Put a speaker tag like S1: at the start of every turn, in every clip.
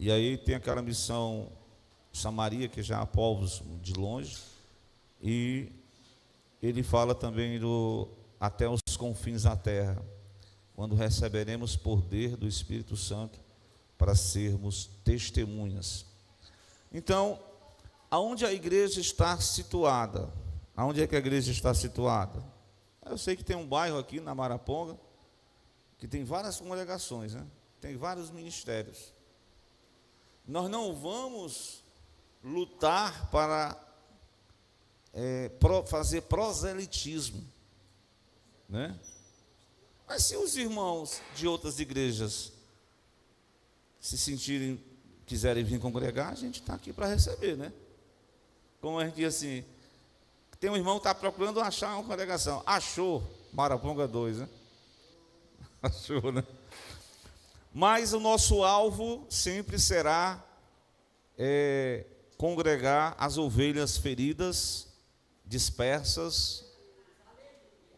S1: E aí tem aquela missão Samaria, que já há povos de longe, e ele fala também do até os confins da terra, quando receberemos poder do Espírito Santo para sermos testemunhas. Então, aonde a igreja está situada? Aonde é que a igreja está situada? Eu sei que tem um bairro aqui na Maraponga que tem várias congregações, né? Tem vários ministérios. Nós não vamos lutar para fazer proselitismo, né? Mas se os irmãos de outras igrejas se sentirem, quiserem vir congregar, a gente está aqui para receber, né? Como a gente diz assim, tem um irmão que está procurando achar uma congregação, achou, Maraponga 2, né? Achou, né? Mas o nosso alvo sempre será congregar as ovelhas feridas, dispersas,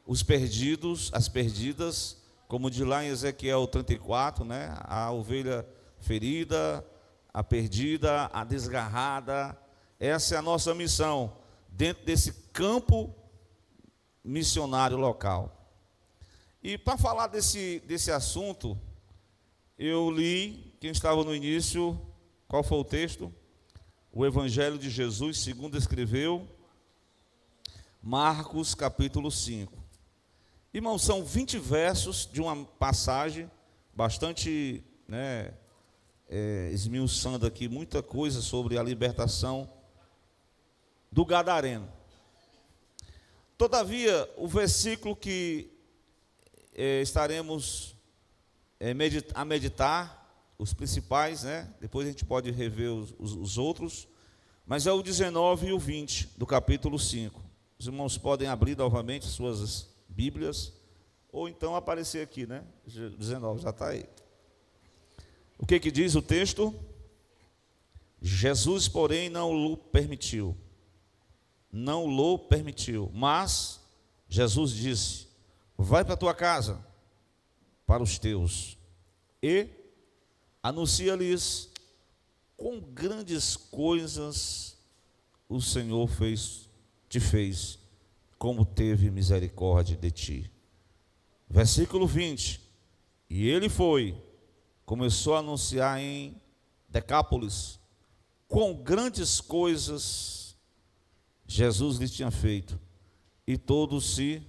S1: os perdidos, as perdidas, como de lá em Ezequiel 34, né? A ovelha ferida, a perdida, a desgarrada. Essa é a nossa missão dentro desse campo missionário local. E para falar desse assunto, eu li, quem estava no início, qual foi o texto? O Evangelho de Jesus, segundo escreveu Marcos, capítulo 5. Irmãos, são 20 versos de uma passagem bastante, né, esmiuçando aqui muita coisa sobre a libertação do Gadareno. Todavia, o versículo que estaremos a meditar, os principais, né? Depois a gente pode rever os outros, mas é o 19 e o 20 do capítulo 5. Os irmãos podem abrir novamente suas Bíblias, ou então aparecer aqui, né? 19, já está aí. O que diz o texto? Jesus, porém, não o permitiu. Não o permitiu, mas Jesus disse: vai para a tua casa, para os teus, e anuncia-lhes quão grandes coisas o Senhor te fez, como teve misericórdia de ti. Versículo 20. E ele começou a anunciar em Decápolis quão grandes coisas Jesus lhe tinha feito, e todos se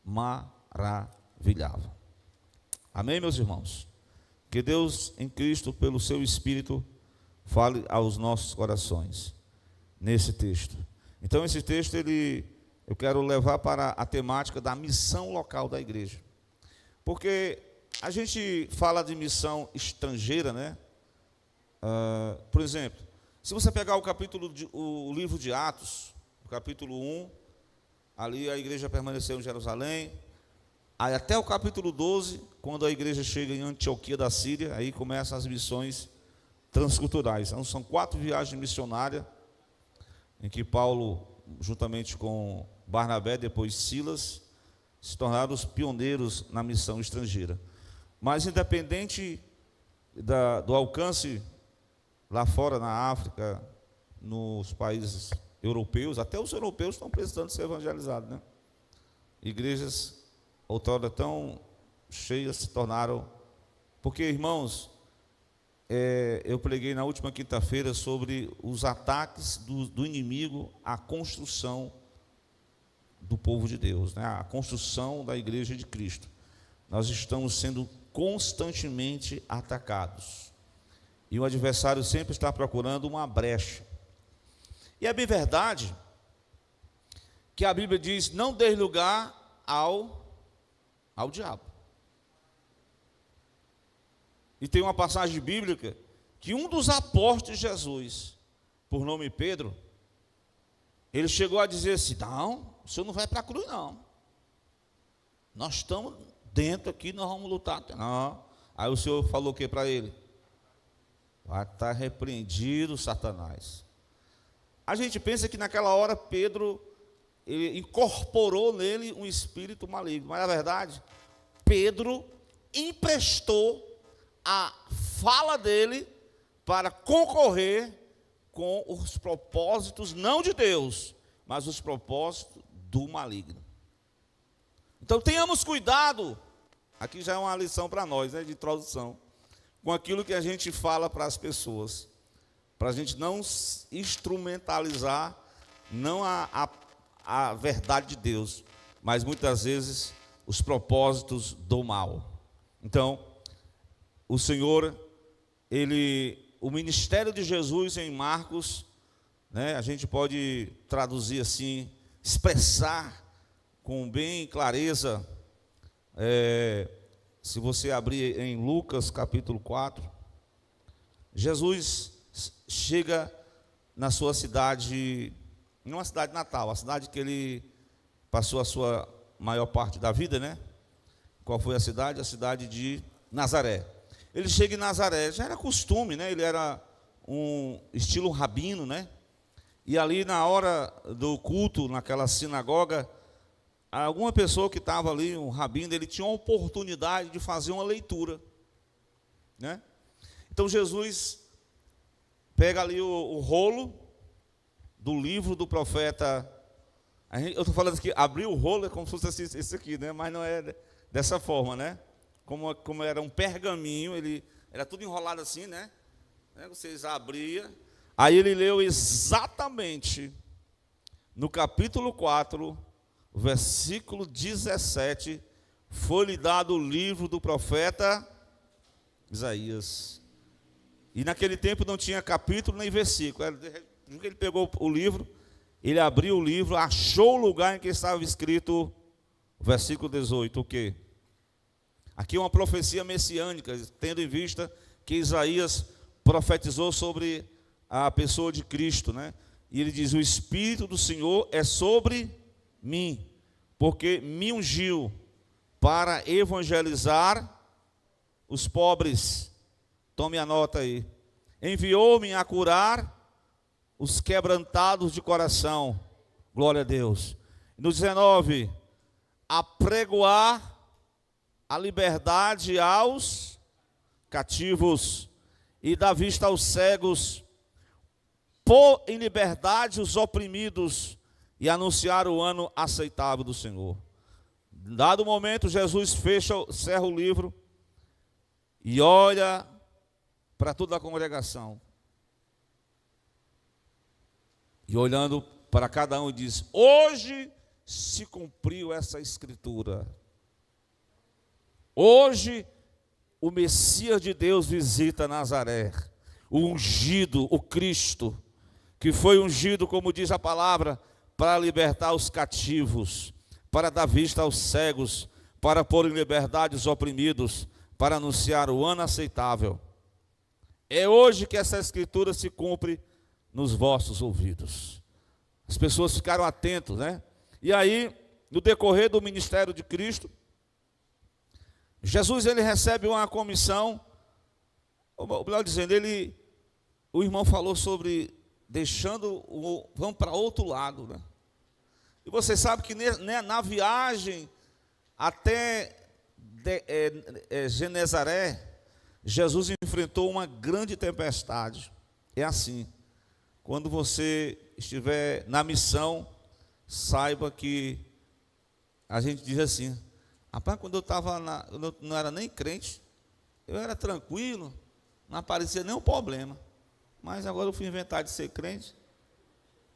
S1: maravilhavam. Amém, meus irmãos? Que Deus em Cristo, pelo seu Espírito, fale aos nossos corações nesse texto. Então esse texto eu quero levar para a temática da missão local da igreja, porque a gente fala de missão estrangeira, né? Por exemplo, se você pegar o livro de Atos, capítulo 1, ali a igreja permaneceu em Jerusalém, aí até o capítulo 12, quando a igreja chega em Antioquia da Síria, aí começam as missões transculturais. Então, são 4 viagens missionárias, em que Paulo, juntamente com Barnabé, depois Silas, se tornaram os pioneiros na missão estrangeira. Mas independente do alcance lá fora, na África, nos países europeus, até os europeus estão precisando ser evangelizados, né? Igrejas outrora tão cheias se tornaram, porque, irmãos, eu preguei na última quinta-feira sobre os ataques do inimigo à construção do povo de Deus, né? A construção da igreja de Cristo. Nós estamos sendo constantemente atacados, e o adversário sempre está procurando uma brecha. E é bem verdade que a Bíblia diz: não dê lugar ao diabo. E tem uma passagem bíblica que um dos apóstolos de Jesus, por nome Pedro, ele chegou a dizer assim: não, o senhor não vai para a cruz, não. Nós estamos dentro aqui, nós vamos lutar. Não. Aí o Senhor falou o que para ele? Vai estar repreendido, Satanás. A gente pensa que naquela hora Pedro ele incorporou nele um espírito maligno, mas na verdade Pedro emprestou a fala dele para concorrer com os propósitos, não de Deus, mas os propósitos do maligno. Então tenhamos cuidado, aqui já é uma lição para nós, né, de introdução, com aquilo que a gente fala para as pessoas, para a gente não instrumentalizar, não a verdade de Deus, mas muitas vezes os propósitos do mal. Então, o Senhor, o ministério de Jesus em Marcos, né, a gente pode traduzir assim, expressar com bem clareza, se você abrir em Lucas capítulo 4, Jesus chega na sua cidade, não a cidade natal, a cidade que ele passou a sua maior parte da vida, né? Qual foi a cidade? A cidade de Nazaré. Ele chega em Nazaré, já era costume, né? Ele era um estilo rabino, né? E ali na hora do culto, naquela sinagoga, alguma pessoa que estava ali, um rabino, ele tinha uma oportunidade de fazer uma leitura, né? Então Jesus pega ali o rolo do livro do profeta. Eu estou falando que abrir o rolo é como se fosse esse aqui, né? Mas não é dessa forma, né? Como era um pergaminho, ele era tudo enrolado assim, né? Vocês abriam. Aí ele leu exatamente no capítulo 4, versículo 17, foi-lhe dado o livro do profeta Isaías. E naquele tempo não tinha capítulo nem versículo. Ele pegou o livro, ele abriu o livro, achou o lugar em que estava escrito, versículo 18, o quê? Aqui é uma profecia messiânica, tendo em vista que Isaías profetizou sobre a pessoa de Cristo, né? E ele diz, o Espírito do Senhor é sobre mim, porque me ungiu para evangelizar os pobres. Tome a nota aí. Enviou-me a curar os quebrantados de coração. Glória a Deus. No 19, apregoar a liberdade aos cativos e dar vista aos cegos, pôr em liberdade os oprimidos e anunciar o ano aceitável do Senhor. Dado o momento, Jesus cerra o livro e olha para toda a congregação. E olhando para cada um diz, hoje se cumpriu essa escritura. Hoje o Messias de Deus visita Nazaré, o ungido, o Cristo, que foi ungido, como diz a palavra, para libertar os cativos, para dar vista aos cegos, para pôr em liberdade os oprimidos, para anunciar o ano aceitável. É hoje que essa escritura se cumpre nos vossos ouvidos. As pessoas ficaram atentas, né? E aí, no decorrer do ministério de Cristo, Jesus, ele recebe uma comissão, melhor dizendo, o irmão falou sobre vamos para outro lado, né? E você sabe que na viagem até Genezaré, Jesus enfrentou uma grande tempestade. É assim, quando você estiver na missão, saiba que a gente diz assim, rapaz, quando eu estava eu não era nem crente, eu era tranquilo, não aparecia nenhum problema. Mas agora eu fui inventar de ser crente,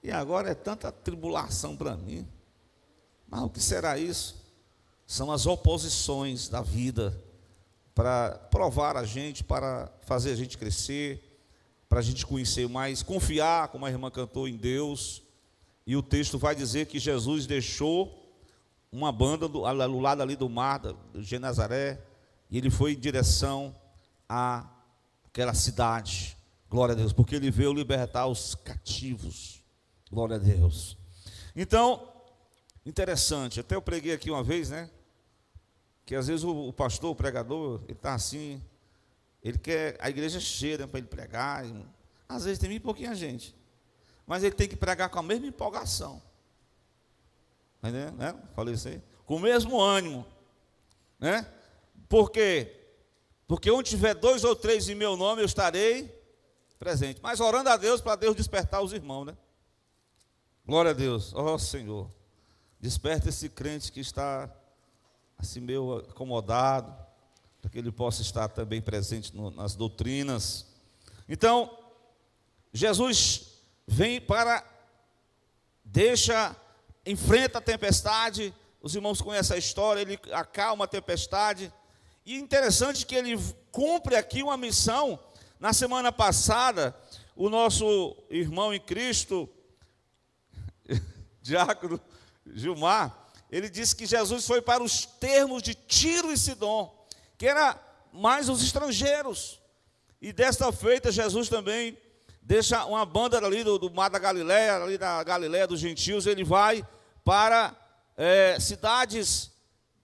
S1: e agora é tanta tribulação para mim. Mas o que será isso? São as oposições da vida, para provar a gente, para fazer a gente crescer, para a gente conhecer mais, confiar, como a irmã cantou, em Deus. E o texto vai dizer que Jesus deixou uma banda do lado ali do mar, de Genezaré, e ele foi em direção àquela cidade. Glória a Deus, porque ele veio libertar os cativos. Glória a Deus. Então, interessante, até eu preguei aqui uma vez, né? Que às vezes o pastor, o pregador, ele está assim, ele quer a igreja cheia para ele pregar. Às vezes tem bem pouquinha gente, mas ele tem que pregar com a mesma empolgação. Entendeu? Né? Falei isso aí. Com o mesmo ânimo, né? Por quê? Porque onde tiver 2 ou 3 em meu nome, eu estarei presente, mas orando a Deus para Deus despertar os irmãos, né? Glória a Deus. Ó Senhor, desperta esse crente que está assim meio acomodado, para que ele possa estar também presente nas doutrinas. Então, Jesus vem enfrenta a tempestade. Os irmãos conhecem a história, ele acalma a tempestade. E interessante que ele cumpre aqui uma missão. Na semana passada, o nosso irmão em Cristo, diácono Gilmar, ele disse que Jesus foi para os termos de Tiro e Sidom, que era mais os estrangeiros. E desta feita, Jesus também deixa uma banda ali do Mar da Galileia, ali da Galileia dos gentios. Ele vai para cidades,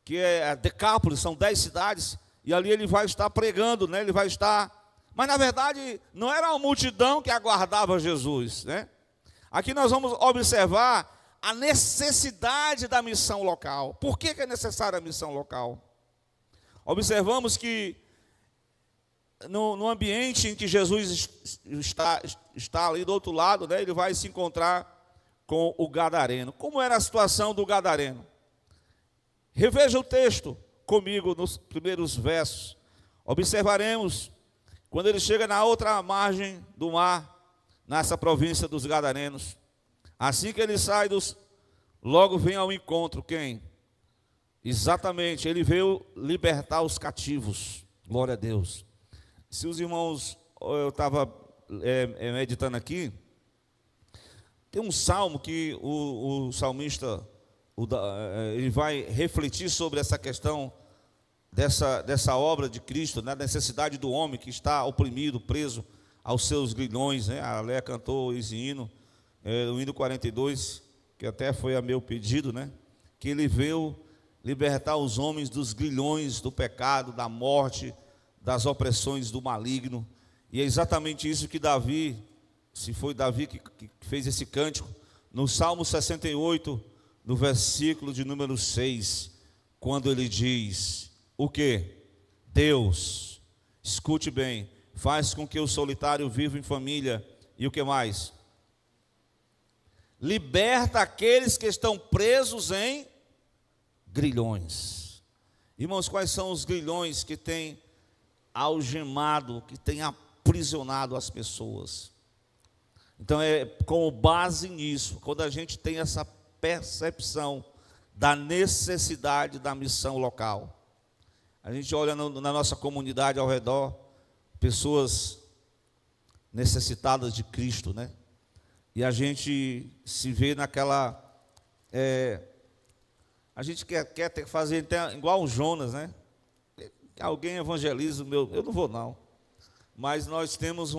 S1: que é Decápolis, são 10 cidades, e ali ele vai estar pregando, né? Ele vai estar... Mas, na verdade, não era uma multidão que aguardava Jesus, né? Aqui nós vamos observar a necessidade da missão local. Por que é necessária a missão local? Observamos que no ambiente em que Jesus está ali do outro lado, né, ele vai se encontrar com o gadareno. Como era a situação do gadareno? Reveja o texto comigo nos primeiros versos. Observaremos quando ele chega na outra margem do mar, nessa província dos gadarenos. Assim que ele sai logo vem ao encontro quem? Exatamente, ele veio libertar os cativos. Glória a Deus. Se os irmãos, eu estava meditando aqui, tem um salmo que o salmista, ele vai refletir sobre essa questão dessa obra de Cristo, né, da necessidade do homem que está oprimido, preso aos seus grilhões, né? A Léa cantou esse hino, o hino 42, que até foi a meu pedido, né? Que ele veio libertar os homens dos grilhões do pecado, da morte, das opressões do maligno. E é exatamente isso que Davi, se foi Davi que fez esse cântico, no Salmo 68, no versículo de número 6, quando ele diz, o quê? Deus, escute bem, faz com que o solitário viva em família, e o que mais? Liberta aqueles que estão presos em grilhões. Irmãos, quais são os grilhões que têm algemado, que têm aprisionado as pessoas? Então é com base nisso, quando a gente tem essa percepção da necessidade da missão local, a gente olha na nossa comunidade ao redor, pessoas necessitadas de Cristo, né? E a gente se vê naquela... a gente quer fazer igual o Jonas, né? Alguém evangeliza, eu não vou não. Mas nós temos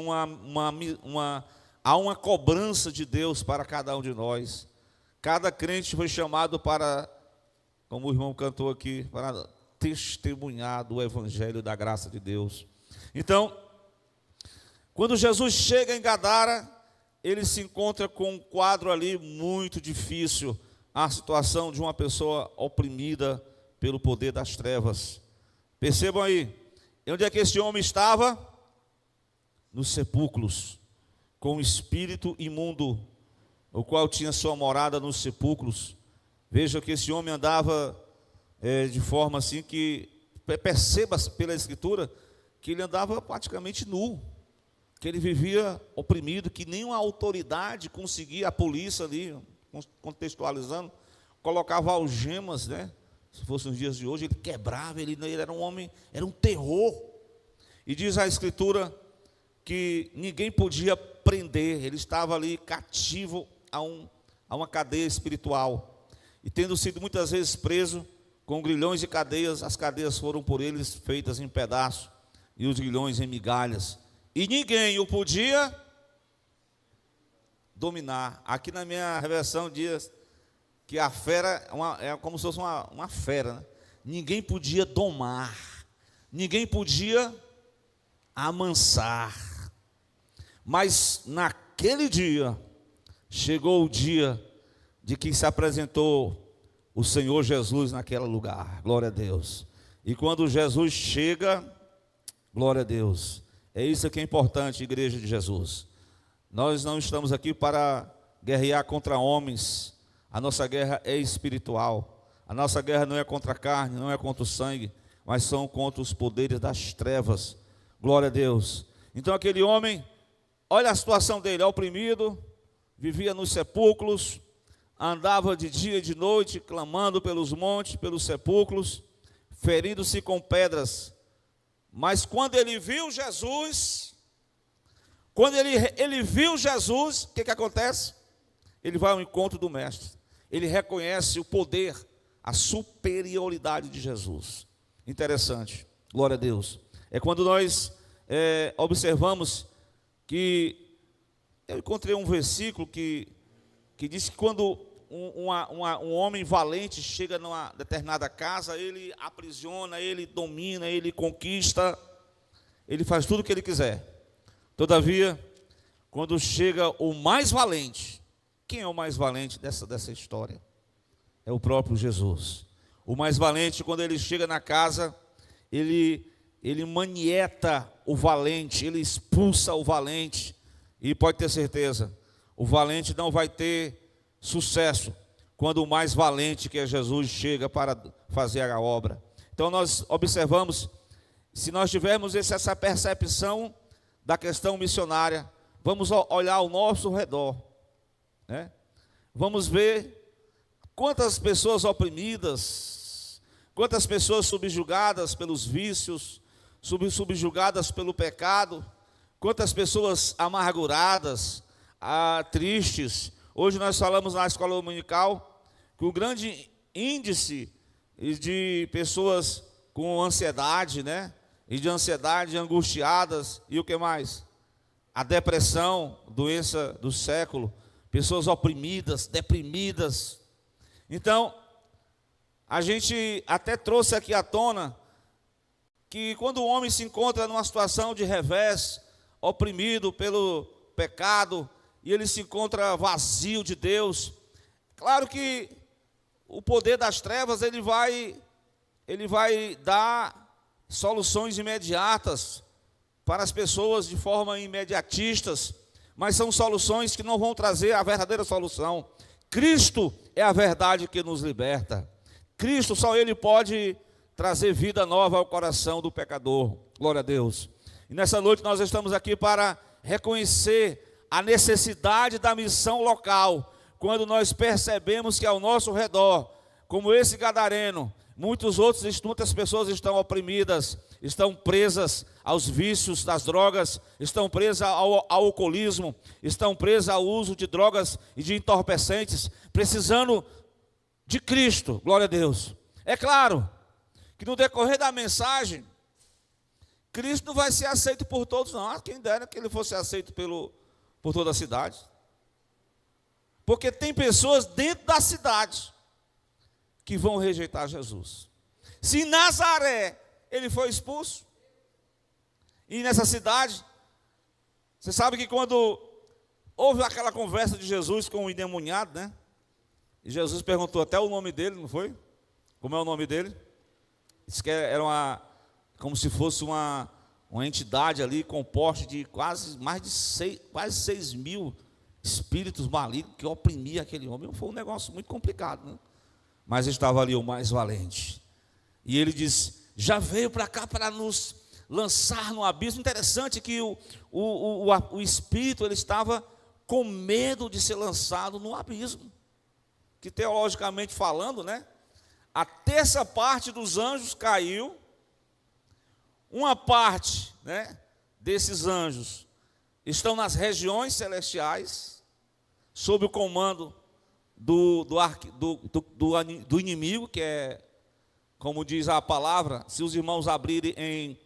S1: há uma cobrança de Deus para cada um de nós. Cada crente foi chamado para, como o irmão cantou aqui, para testemunhar do evangelho da graça de Deus. Então, quando Jesus chega em Gadara, ele se encontra com um quadro ali muito difícil, a situação de uma pessoa oprimida pelo poder das trevas. Percebam aí, onde é que esse homem estava? Nos sepulcros, com o espírito imundo, o qual tinha sua morada nos sepulcros. Veja que esse homem andava de forma assim que, perceba pela escritura, que ele andava praticamente nu, que ele vivia oprimido, que nenhuma autoridade conseguia, a polícia ali, contextualizando, colocava algemas, né? Se fossem os dias de hoje, ele quebrava, ele era um homem, era um terror. E diz a escritura que ninguém podia prender, ele estava ali cativo a uma cadeia espiritual. E tendo sido muitas vezes preso com grilhões e cadeias, as cadeias foram por eles feitas em pedaços e os grilhões em migalhas. E ninguém o podia dominar. Aqui na minha versão diz que a fera é como se fosse uma fera, né? Ninguém podia domar, ninguém podia amansar. Mas naquele dia, chegou o dia de que se apresentou o Senhor Jesus naquele lugar. Glória a Deus. E quando Jesus chega, glória a Deus, É isso que é importante, igreja de Jesus. Nós não estamos aqui para guerrear contra homens. A nossa guerra é espiritual. A nossa guerra não é contra a carne, não é contra o sangue, mas são contra os poderes das trevas. Glória a Deus. Então aquele homem, olha a situação dele, oprimido, vivia nos sepulcros, andava de dia e de noite, clamando pelos montes, pelos sepulcros, ferindo-se com pedras. Mas quando ele viu Jesus, o que acontece? Ele vai ao encontro do mestre. Ele reconhece o poder, a superioridade de Jesus. Interessante, glória a Deus. É quando nós observamos que, eu encontrei um versículo que diz que quando um homem valente chega numa determinada casa, ele aprisiona, ele domina, ele conquista, ele faz tudo o que ele quiser. Todavia, quando chega o mais valente, quem é o mais valente dessa história? É o próprio Jesus. O mais valente, quando ele chega na casa, ele manieta o valente, ele expulsa o valente. E pode ter certeza, o valente não vai ter sucesso quando o mais valente, que é Jesus, chega para fazer a obra. Então nós observamos, se nós tivermos essa percepção da questão missionária, vamos olhar ao nosso redor, né? Vamos ver quantas pessoas oprimidas, quantas pessoas subjugadas pelos vícios, subjugadas pelo pecado, quantas pessoas amarguradas, tristes. Hoje nós falamos na escola dominical que o grande índice de pessoas com ansiedade, né? E de ansiedade, angustiadas, e o que mais? A depressão, doença do século, pessoas oprimidas, deprimidas. Então, a gente até trouxe aqui à tona que quando o homem se encontra numa situação de revés, oprimido pelo pecado, e ele se encontra vazio de Deus, claro que o poder das trevas, ele vai dar soluções imediatas para as pessoas de forma imediatistas, mas são soluções que não vão trazer a verdadeira solução. Cristo é a verdade que nos liberta. Cristo, só Ele pode trazer vida nova ao coração do pecador. Glória a Deus. E nessa noite nós estamos aqui para reconhecer a necessidade da missão local, quando nós percebemos que ao nosso redor, como esse gadareno, muitas pessoas estão oprimidas, estão presas aos vícios das drogas, estão presas ao alcoolismo, estão presas ao uso de drogas e de entorpecentes, precisando de Cristo. Glória a Deus. É claro que no decorrer da mensagem, Cristo não vai ser aceito por todos, não. Quem dera que ele fosse aceito por toda a cidade. Porque tem pessoas dentro da cidade que vão rejeitar Jesus. Se em Nazaré ele foi expulso, e nessa cidade, você sabe que quando houve aquela conversa de Jesus com o endemoniado, né? E Jesus perguntou até o nome dele, não foi? Como é o nome dele? Disse que era como se fosse uma entidade ali composta de quase 6 mil espíritos malignos que oprimia aquele homem. Foi um negócio muito complicado, né? Mas estava ali o mais valente. E ele diz: já veio para cá para nos lançar no abismo. Interessante que o espírito, ele estava com medo de ser lançado no abismo. Que teologicamente falando, né? A terça parte dos anjos caiu. Uma parte, né, desses anjos estão nas regiões celestiais, sob o comando do inimigo, que é, como diz a palavra, se os irmãos abrirem em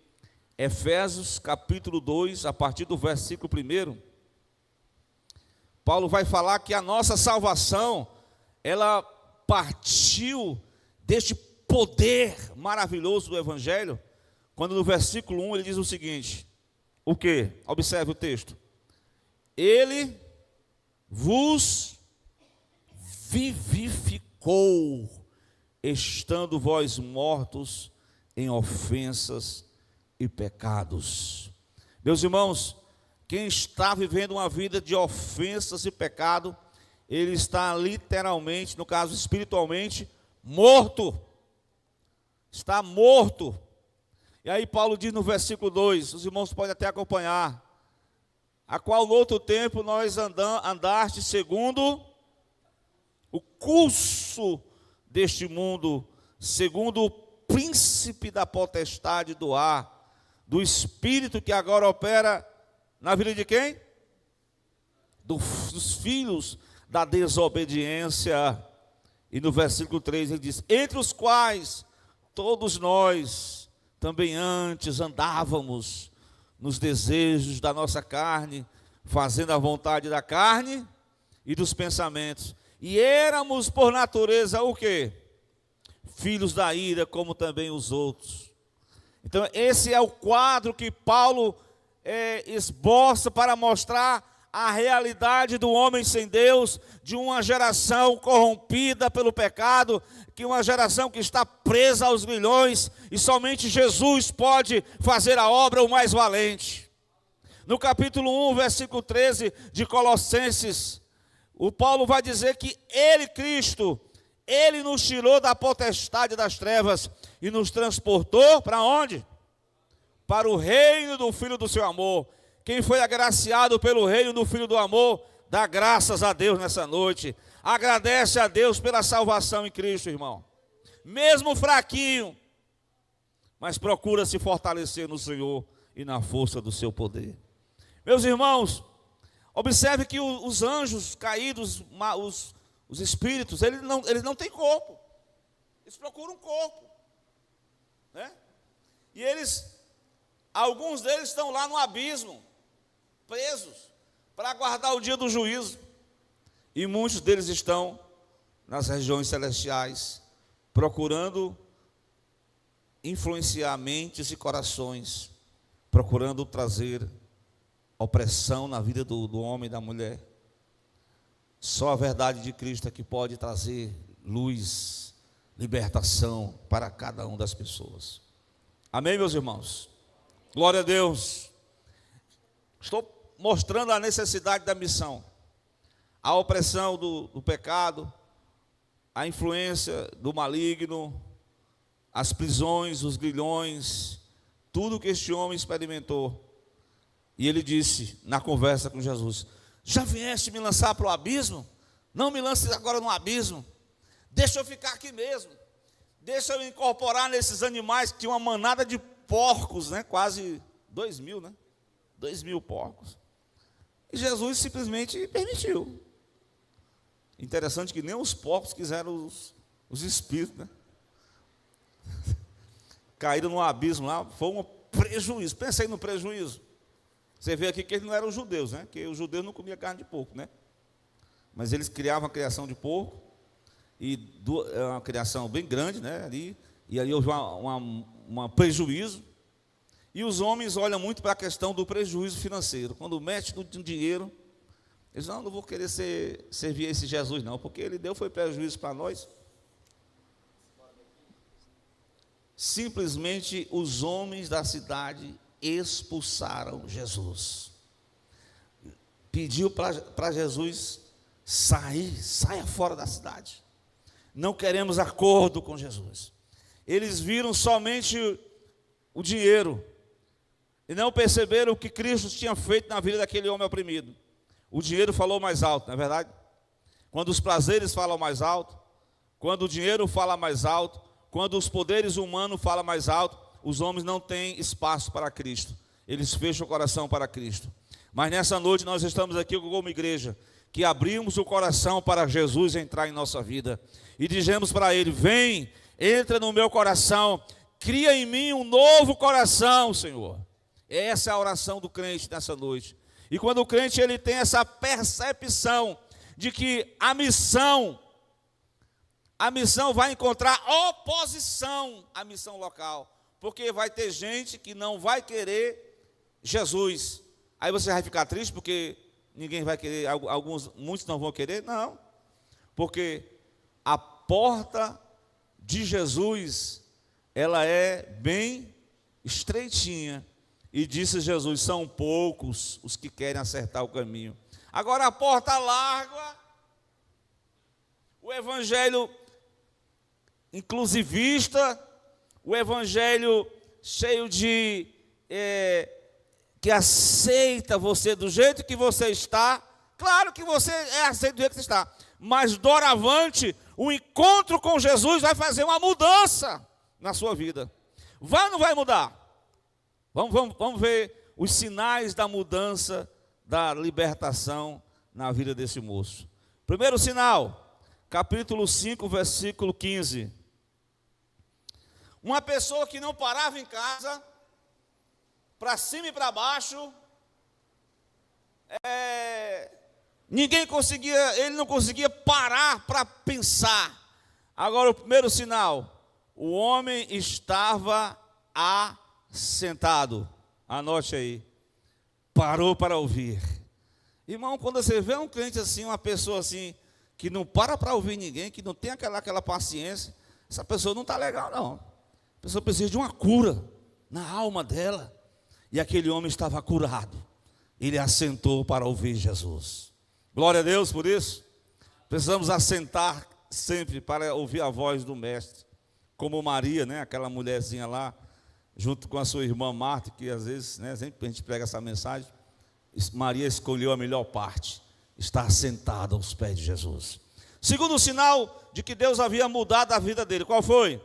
S1: Efésios capítulo 2, a partir do versículo 1, Paulo vai falar que a nossa salvação, ela partiu deste poder maravilhoso do Evangelho, quando no versículo 1 ele diz o seguinte: o que? Observe o texto. Ele vos vivificou, estando vós mortos em ofensas e pecados. Meus irmãos, quem está vivendo uma vida de ofensas e pecado, ele está literalmente, no caso espiritualmente, morto. Está morto. E aí Paulo diz no versículo 2, os irmãos podem até acompanhar: a qual no outro tempo nós andaste segundo o curso deste mundo, segundo o príncipe da potestade do ar, do espírito que agora opera na vida de quem? Dos filhos da desobediência. E no versículo 3 ele diz: entre os quais todos nós também antes andávamos nos desejos da nossa carne, fazendo a vontade da carne e dos pensamentos. E éramos por natureza o quê? Filhos da ira, como também os outros. Então esse é o quadro que Paulo esboça para mostrar a realidade do homem sem Deus, de uma geração corrompida pelo pecado, que uma geração que está presa aos grilhões, e somente Jesus pode fazer a obra o mais valente. No capítulo 1, versículo 13 de Colossenses, o Paulo vai dizer que ele, Cristo, ele nos tirou da potestade das trevas e nos transportou para onde? Para o reino do Filho do seu amor. Quem foi agraciado pelo reino do Filho do amor, dá graças a Deus nessa noite. Agradece a Deus pela salvação em Cristo, irmão. Mesmo fraquinho, mas procura se fortalecer no Senhor e na força do seu poder. Meus irmãos, observe que os anjos caídos, os espíritos, eles não têm corpo. Eles procuram um corpo, né? E alguns deles estão lá no abismo, presos, para aguardar o dia do juízo. E muitos deles estão nas regiões celestiais, procurando influenciar mentes e corações, procurando trazer opressão na vida do homem e da mulher. Só a verdade de Cristo é que pode trazer luz, libertação para cada uma das pessoas. Amém, meus irmãos? Glória a Deus. Estou mostrando a necessidade da missão, a opressão do pecado, a influência do maligno, as prisões, os grilhões, tudo que este homem experimentou. E ele disse na conversa com Jesus: já vieste me lançar para o abismo? Não me lances agora no abismo, deixa eu ficar aqui mesmo, deixa eu me incorporar nesses animais, que tinha uma manada de porcos, né? Quase 2.000, né? 2.000 porcos. E Jesus simplesmente permitiu. Interessante que nem os porcos quiseram os espíritos, né? Caíram no abismo lá, foi um prejuízo. Pensa aí no prejuízo. Você vê aqui que eles não eram judeus, né? Porque os judeus não comiam carne de porco, né? Mas eles criavam a criação de porco, e uma criação bem grande, né? E ali houve um prejuízo. E os homens olham muito para a questão do prejuízo financeiro. Quando mete no dinheiro, eles não vou querer servir esse Jesus não, porque ele deu foi prejuízo para nós. Simplesmente os homens da cidade expulsaram Jesus. Pediu para Jesus saia fora da cidade. Não queremos acordo com Jesus. Eles viram somente o dinheiro e não perceberam o que Cristo tinha feito na vida daquele homem oprimido. O dinheiro falou mais alto, não é verdade? Quando os prazeres falam mais alto, quando o dinheiro fala mais alto, quando os poderes humanos falam mais alto, os homens não têm espaço para Cristo. Eles fecham o coração para Cristo. Mas nessa noite nós estamos aqui como igreja, que abrimos o coração para Jesus entrar em nossa vida. E dizemos para Ele: vem, entra no meu coração, cria em mim um novo coração, Senhor. Essa é a oração do crente nessa noite. E quando o crente ele tem essa percepção de que a missão vai encontrar oposição à missão local, porque vai ter gente que não vai querer Jesus. Aí você vai ficar triste porque ninguém vai querer, muitos não vão querer? Não, porque a porta de Jesus, ela é bem estreitinha, E disse Jesus: são poucos os que querem acertar o caminho. Agora a porta larga, o evangelho inclusivista, o evangelho cheio de que aceita você do jeito que você está. Claro que você é aceito do jeito que você está, mas doravante, o encontro com Jesus vai fazer uma mudança na sua vida. Vai ou não vai mudar? Vamos ver os sinais da mudança, da libertação na vida desse moço. Primeiro sinal, capítulo 5, versículo 15. Uma pessoa que não parava em casa, para cima e para baixo, ele não conseguia parar para pensar. Agora o primeiro sinal, o homem estava assentado. Anote aí, parou para ouvir. Irmão, quando você vê um crente assim, uma pessoa assim, que não para ouvir ninguém, que não tem aquela paciência, essa pessoa não está legal não. A pessoa precisa de uma cura na alma dela. E aquele homem estava curado. Ele assentou para ouvir Jesus. Glória a Deus por isso. Precisamos assentar sempre para ouvir a voz do Mestre. Como Maria, né, aquela mulherzinha lá, junto com a sua irmã Marta, que às vezes, né, sempre a gente prega essa mensagem. Maria escolheu a melhor parte, estar sentada aos pés de Jesus. Segundo sinal de que Deus havia mudado a vida dele, qual foi?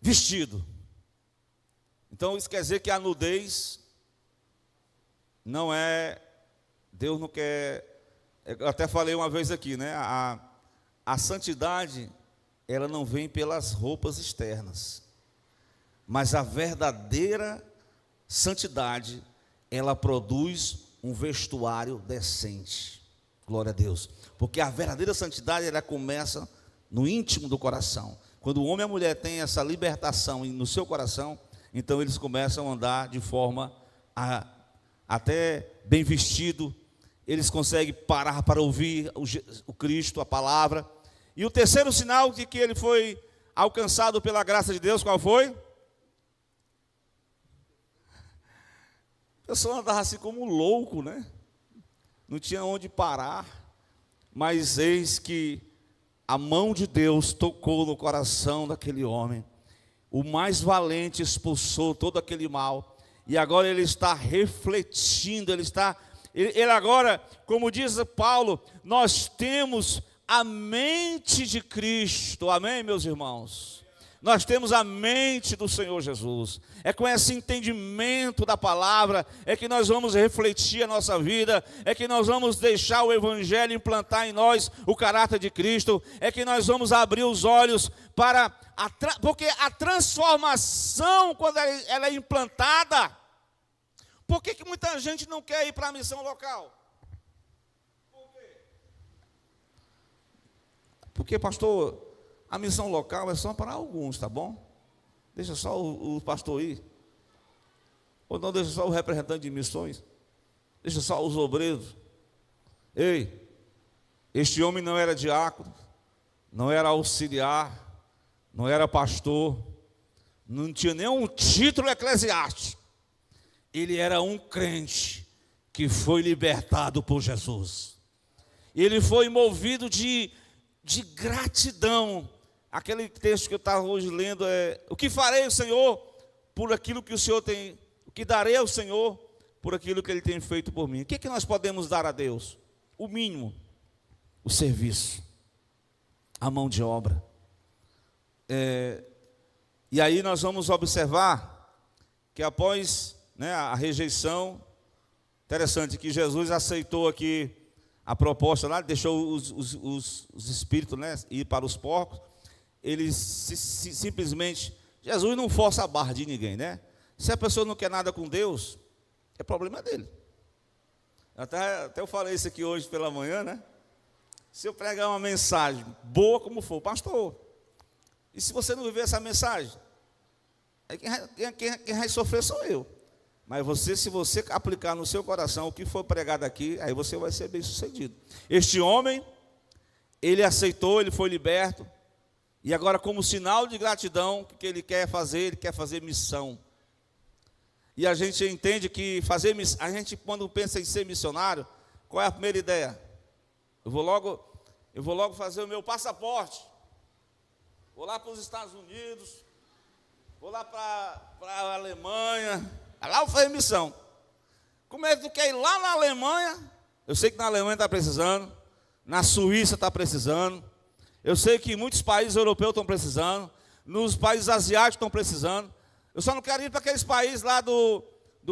S1: Vestido. Então isso quer dizer que a nudez não é, Deus não quer, eu até falei uma vez aqui, né? A santidade, ela não vem pelas roupas externas, mas a verdadeira santidade, ela produz um vestuário decente. Glória a Deus. Porque a verdadeira santidade, ela começa no íntimo do coração. Quando o homem e a mulher têm essa libertação no seu coração, então eles começam a andar de forma até bem vestido. Eles conseguem parar para ouvir o Cristo, a palavra. E o terceiro sinal de que ele foi alcançado pela graça de Deus, qual foi? A pessoa andava assim como louco, né? Não tinha onde parar. Mas eis que a mão de Deus tocou no coração daquele homem. O mais valente expulsou todo aquele mal. E agora ele está refletindo, ele agora, como diz Paulo, nós temos a mente de Cristo. Amém, meus irmãos? Nós temos a mente do Senhor Jesus. É com esse entendimento da palavra, é que nós vamos refletir a nossa vida, é que nós vamos deixar o Evangelho implantar em nós o caráter de Cristo, é que nós vamos abrir os olhos para, porque a transformação, quando ela é implantada, por que muita gente não quer ir para a missão local? Por quê? Porque, pastor, a missão local é só para alguns, tá bom? Deixa só o pastor ir. Ou não, deixa só o representante de missões. Deixa só os obreiros. Ei, este homem não era diácono, não era auxiliar, não era pastor, não tinha nenhum título eclesiástico. Ele era um crente que foi libertado por Jesus. Ele foi movido de gratidão. Aquele texto que eu estava hoje lendo é: o que farei, Senhor, por aquilo que o Senhor tem, o que darei ao Senhor por aquilo que Ele tem feito por mim? O que nós podemos dar a Deus? O mínimo, o serviço, a mão de obra. E aí nós vamos observar que após, né, a rejeição, interessante que Jesus aceitou aqui a proposta lá, deixou os espíritos, né, ir para os porcos. Ele simplesmente, Jesus não força a barra de ninguém, né? Se a pessoa não quer nada com Deus, é problema dele. Até eu falei isso aqui hoje pela manhã, né? Se eu pregar uma mensagem, boa como for, pastor, e se você não viver essa mensagem, quem vai sofrer sou eu. Mas se você aplicar no seu coração o que foi pregado aqui, aí você vai ser bem sucedido. Este homem, ele aceitou, ele foi liberto. E agora, como sinal de gratidão, o que ele quer fazer? Ele quer fazer missão. E a gente entende que a gente quando pensa em ser missionário, qual é a primeira ideia? Eu vou logo fazer o meu passaporte. Vou lá para os Estados Unidos, vou lá para a Alemanha, lá eu vou fazer missão. Como é que tu quer ir lá na Alemanha? Eu sei que na Alemanha está precisando, na Suíça está precisando, eu sei que muitos países europeus estão precisando, nos países asiáticos estão precisando. Eu só não quero ir para aqueles países lá do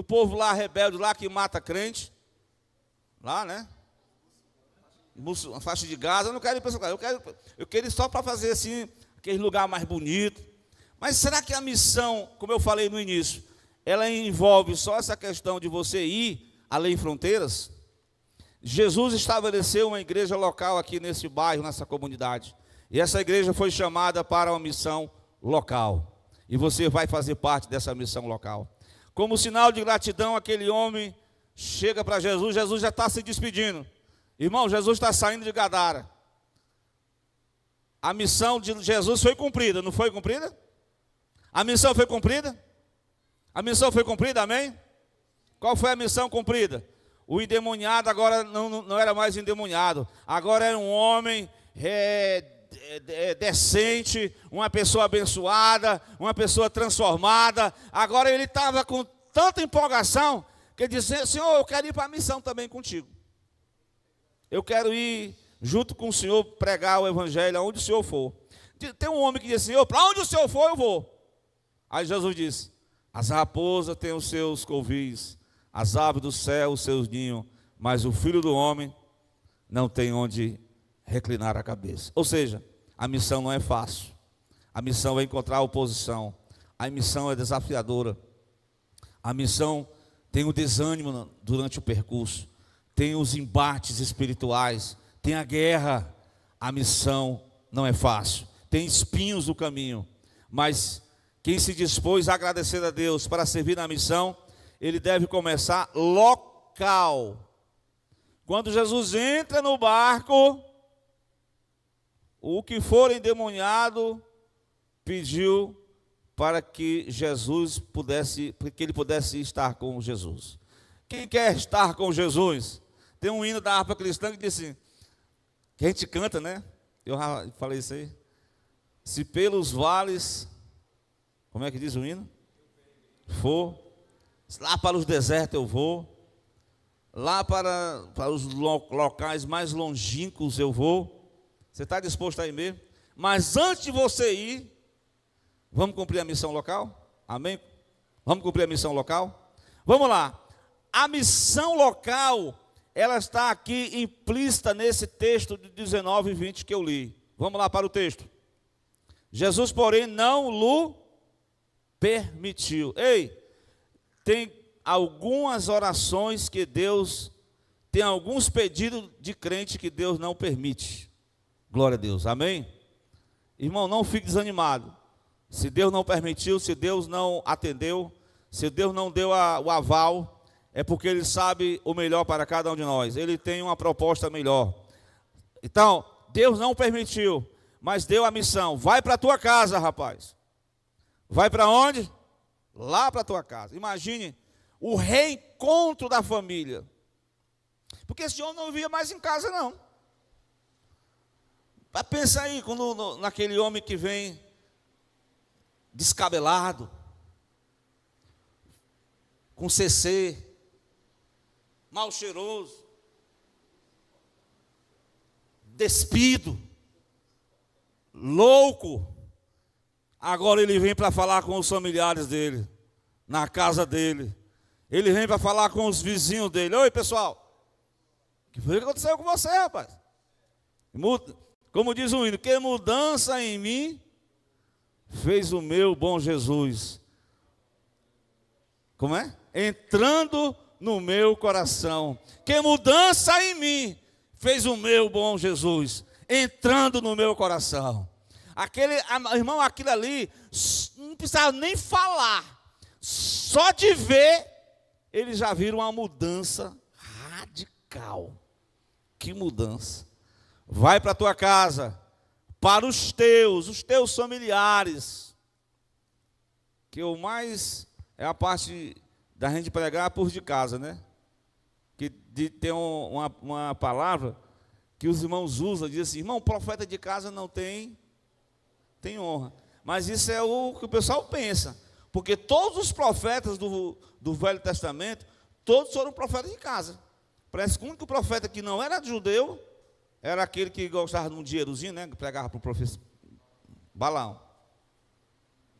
S1: povo lá rebelde, lá que mata crente. Lá, né? Uma faixa de Gaza, eu não quero ir para esse lugar. Eu quero ir só para fazer assim, aquele lugar mais bonito. Mas será que a missão, como eu falei no início, ela envolve só essa questão de você ir além fronteiras? Jesus estabeleceu uma igreja local aqui nesse bairro, nessa comunidade. E essa igreja foi chamada para uma missão local. E você vai fazer parte dessa missão local. Como sinal de gratidão, aquele homem chega para Jesus, Jesus já está se despedindo. Irmão, Jesus está saindo de Gadara. A missão de Jesus foi cumprida, não foi cumprida? A missão foi cumprida? A missão foi cumprida, amém? Qual foi a missão cumprida? O endemoniado agora não era mais endemoniado, agora era um homem decente, uma pessoa abençoada, uma pessoa transformada. Agora ele estava com tanta empolgação que ele disse: Senhor, eu quero ir para a missão também contigo. Eu quero ir junto com o Senhor pregar o evangelho aonde o Senhor for. Tem um homem que diz: Senhor, para onde o Senhor for, eu vou. Aí Jesus disse: as raposas têm os seus covis, as aves do céu os seus ninhos, mas o Filho do Homem não tem onde reclinar a cabeça. Ou seja, a missão não é fácil. A missão é encontrar oposição. A missão é desafiadora. A missão tem o desânimo durante o percurso. Tem os embates espirituais. Tem a guerra. A missão não é fácil. Tem espinhos no caminho. Mas quem se dispôs a agradecer a Deus para servir na missão, ele deve começar local. Quando Jesus entra no barco, o que for endemoniado pediu para que ele pudesse estar com Jesus. Quem quer estar com Jesus? Tem um hino da harpa cristã que diz assim, que a gente canta, né? Eu já falei isso aí. Se pelos vales, como é que diz o hino? For, lá para os desertos eu vou, lá para os locais mais longínquos eu vou. Você está disposto a ir mesmo? Mas antes de você ir, vamos cumprir a missão local? Amém? Vamos cumprir a missão local? Vamos lá. A missão local, ela está aqui implícita nesse texto de 19 e 20 que eu li. Vamos lá para o texto. Jesus, porém, não lhe permitiu. Ei, tem algumas orações que Deus, tem alguns pedidos de crente que Deus não permite. Glória a Deus, amém? Irmão, não fique desanimado. Se Deus não permitiu, se Deus não atendeu, se Deus não deu o aval, é porque Ele sabe o melhor para cada um de nós. Ele tem uma proposta melhor. Então, Deus não permitiu, mas deu a missão. Vai para a tua casa, rapaz. Vai para onde? Lá para a tua casa. Imagine o reencontro da família. Porque esse homem não vivia mais em casa, não. Pensa aí, naquele homem que vem descabelado, com CC, mal cheiroso, despido, louco. Agora ele vem para falar com os familiares dele, na casa dele. Ele vem para falar com os vizinhos dele. Oi, pessoal, o que foi que aconteceu com você, rapaz? Como diz o hino, que mudança em mim fez o meu bom Jesus. Como é? Entrando no meu coração. Que mudança em mim fez o meu bom Jesus. Entrando no meu coração. Irmão, aquilo ali, não precisava nem falar. Só de ver, eles já viram uma mudança radical. Que mudança. Vai para a tua casa, para os teus familiares, que o mais é a parte da gente pregar por de casa, né? Que tem uma palavra que os irmãos usam, diz assim, irmão, profeta de casa não tem honra. Mas isso é o que o pessoal pensa, porque todos os profetas do Velho Testamento, todos foram profetas de casa. Parece que o único profeta que não era judeu, era aquele que gostava de um dinheirozinho, né? Que pregava para o professor Balaão.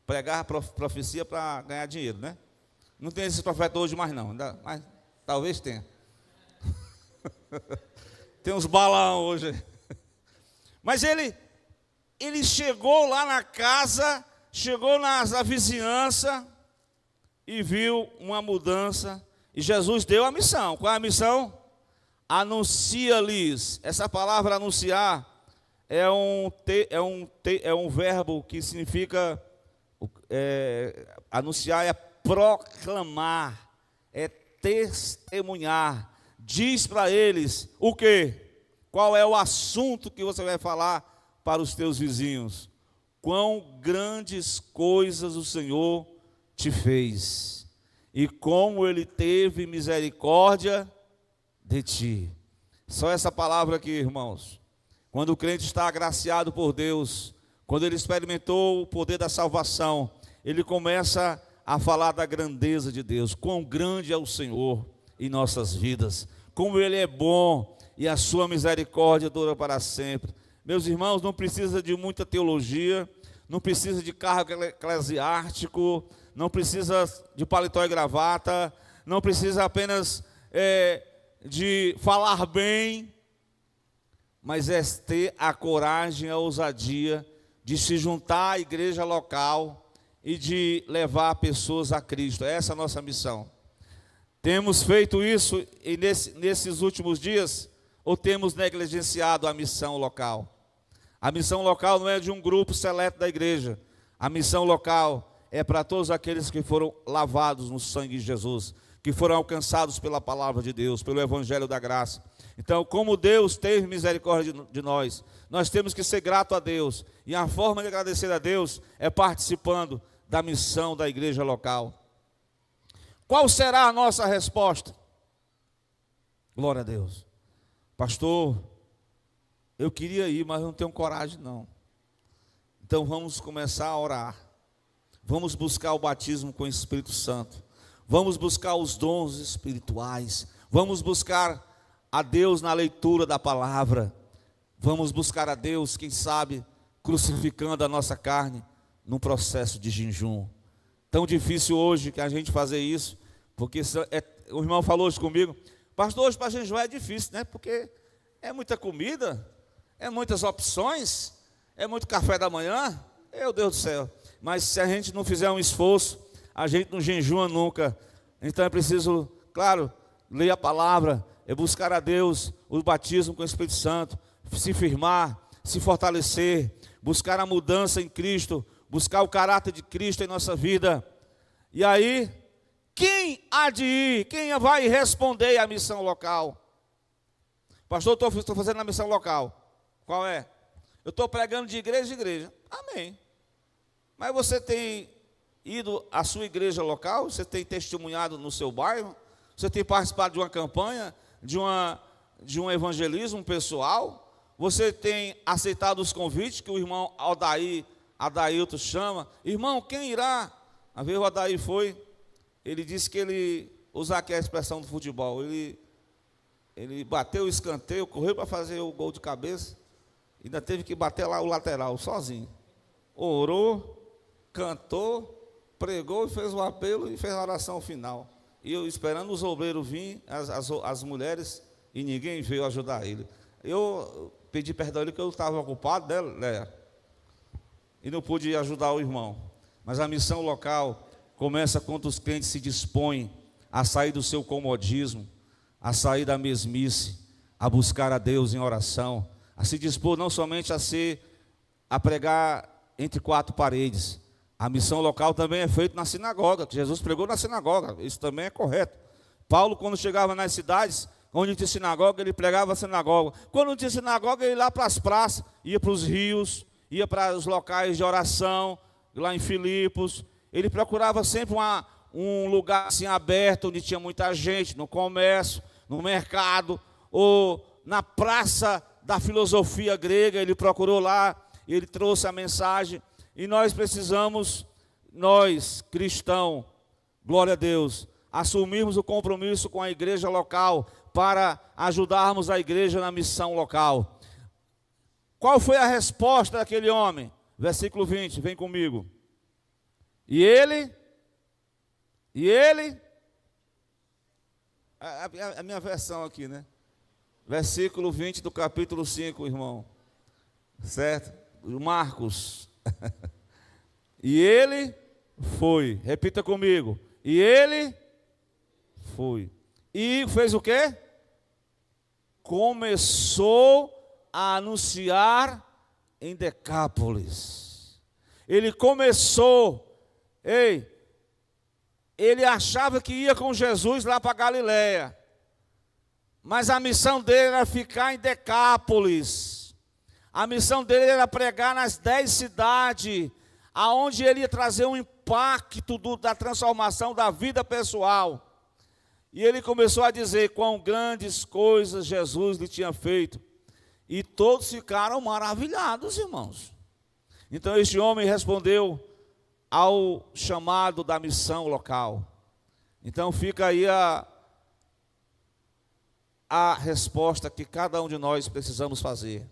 S1: Pregava profecia para ganhar dinheiro, né? Não tem esses profetas hoje mais não, mas talvez tenha. Tem uns Balaão hoje. Mas ele chegou lá na casa, chegou na vizinhança e viu uma mudança. E Jesus deu a missão. Qual é a missão? Anuncia-lhes. Essa palavra anunciar é um verbo que significa anunciar é proclamar, é testemunhar. Diz para eles o quê? Qual é o assunto que você vai falar para os teus vizinhos? Quão grandes coisas o Senhor te fez e como Ele teve misericórdia de ti. Só essa palavra aqui, irmãos. Quando o crente está agraciado por Deus, quando ele experimentou o poder da salvação, ele começa a falar da grandeza de Deus. Quão grande é o Senhor em nossas vidas, como Ele é bom e a sua misericórdia dura para sempre. Meus irmãos, não precisa de muita teologia, não precisa de cargo eclesiástico, não precisa de paletó e gravata, não precisa apenas de falar bem, mas é ter a coragem, a ousadia de se juntar à igreja local e de levar pessoas a Cristo. Essa é a nossa missão. Temos feito isso e nesses últimos dias, ou temos negligenciado a missão local? A missão local não é de um grupo seleto da igreja. A missão local é para todos aqueles que foram lavados no sangue de Jesus, que foram alcançados pela palavra de Deus, pelo evangelho da graça. Então, como Deus teve misericórdia de nós, nós temos que ser grato a Deus. E a forma de agradecer a Deus é participando da missão da igreja local. Qual será a nossa resposta? Glória a Deus. Pastor, eu queria ir, mas não tenho coragem não. Então vamos começar a orar. Vamos buscar o batismo com o Espírito Santo. Vamos buscar os dons espirituais. Vamos buscar a Deus na leitura da palavra. Vamos buscar a Deus, quem sabe, crucificando a nossa carne num processo de jejum. Tão difícil hoje que a gente fazer isso, porque o irmão falou hoje comigo, pastor, hoje para jejuar é difícil, né? Porque é muita comida, é muitas opções, é muito café da manhã, meu Deus do céu. Mas se a gente não fizer um esforço, a gente não jejua nunca. Então é preciso, claro, ler a palavra, é buscar a Deus, o batismo com o Espírito Santo, se firmar, se fortalecer, buscar a mudança em Cristo, buscar o caráter de Cristo em nossa vida. E aí, quem há de ir? Quem vai responder à missão local? Pastor, estou fazendo a missão local. Qual é? Eu estou pregando de igreja em igreja. Amém. Mas você tem ido à sua igreja local? Você tem testemunhado no seu bairro? Você tem participado de uma campanha, de um evangelismo pessoal? Você tem aceitado os convites que o irmão Adailton chama? Irmão, quem irá? A vez o Adair foi, ele disse que ele, usar aqui a expressão do futebol, ele bateu o escanteio, correu para fazer o gol de cabeça, ainda teve que bater lá o lateral, sozinho. Orou, cantou, pregou e fez o apelo e fez a oração final. E eu esperando os obreiros virem, as mulheres, e ninguém veio ajudar ele. Eu pedi perdão a ele que eu estava ocupado, né, Léa? E não pude ajudar o irmão. Mas a missão local começa quando os crentes se dispõem a sair do seu comodismo, a sair da mesmice, a buscar a Deus em oração, a se dispor não somente a pregar entre quatro paredes. A missão local também é feita na sinagoga, que Jesus pregou na sinagoga, isso também é correto. Paulo, quando chegava nas cidades, onde tinha sinagoga, ele pregava a sinagoga. Quando não tinha sinagoga, ele ia lá para as praças, ia para os rios, ia para os locais de oração, lá em Filipos. Ele procurava sempre um lugar assim aberto, onde tinha muita gente, no comércio, no mercado, ou na praça da filosofia grega. Ele procurou lá, ele trouxe a mensagem, e nós precisamos, nós cristãos, glória a Deus, assumirmos o compromisso com a igreja local, para ajudarmos a igreja na missão local. Qual foi a resposta daquele homem? Versículo 20, vem comigo. E ele, a minha versão aqui, né? Versículo 20 do capítulo 5, irmão. Certo? Marcos. E ele foi. Repita comigo. E ele foi. E fez o quê? Começou a anunciar em Decápolis. Ele começou, ele achava que ia com Jesus lá para Galiléia, mas a missão dele era ficar em Decápolis. A missão dele era pregar nas 10 cidades, aonde ele ia trazer um impacto da transformação da vida pessoal. E ele começou a dizer quão grandes coisas Jesus lhe tinha feito. E todos ficaram maravilhados, irmãos. Então este homem respondeu ao chamado da missão local. Então fica aí a resposta que cada um de nós precisamos fazer.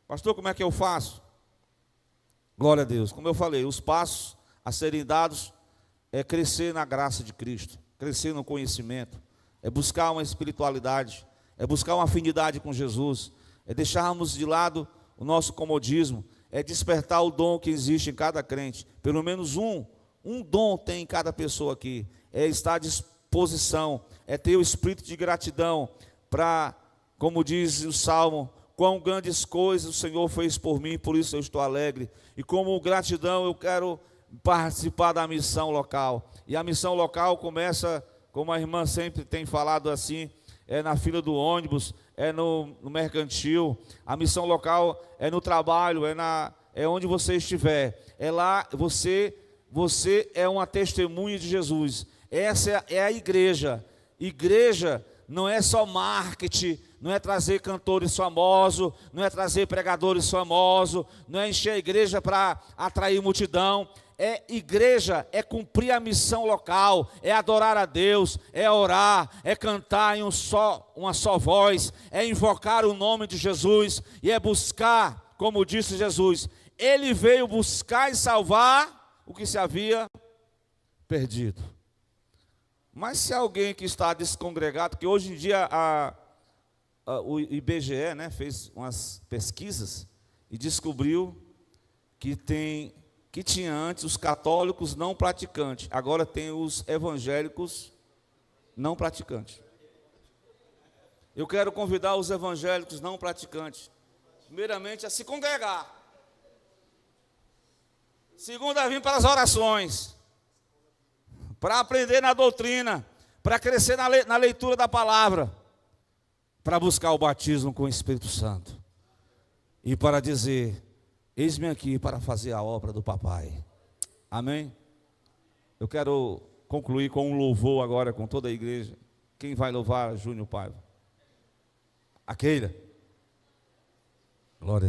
S1: Pastor, como é que eu faço? Glória a Deus. Como eu falei, os passos a serem dados é crescer na graça de Cristo, crescer no conhecimento, é buscar uma espiritualidade, é buscar uma afinidade com Jesus, é deixarmos de lado o nosso comodismo, é despertar o dom que existe em cada crente. Pelo menos um dom tem em cada pessoa aqui, é estar à disposição, é ter o espírito de gratidão para, como diz o Salmo, quão grandes coisas o Senhor fez por mim, por isso eu estou alegre. E como gratidão eu quero participar da missão local. E a missão local começa, como a irmã sempre tem falado assim, é na fila do ônibus, é no mercantil. A missão local é no trabalho, é onde você estiver. É lá, você é uma testemunha de Jesus. Essa é a igreja. Igreja não é só marketing, não é trazer cantores famosos, não é trazer pregadores famosos, não é encher a igreja para atrair multidão. Igreja é cumprir a missão local, é adorar a Deus, é orar, é cantar em uma só voz, é invocar o nome de Jesus e é buscar, como disse Jesus, ele veio buscar e salvar o que se havia perdido. Mas se alguém que está descongregado, que hoje em dia o IBGE, né, fez umas pesquisas e descobriu que tinha antes os católicos não praticantes, agora tem os evangélicos não praticantes. Eu quero convidar os evangélicos não praticantes, primeiramente, a se congregar. Segundo, a vir para as orações, para aprender na doutrina, para crescer na leitura da palavra, para buscar o batismo com o Espírito Santo e para dizer: eis-me aqui para fazer a obra do papai. Amém? Eu quero concluir com um louvor agora com toda a igreja. Quem vai louvar? Júnior Paiva. A Keila. Glória.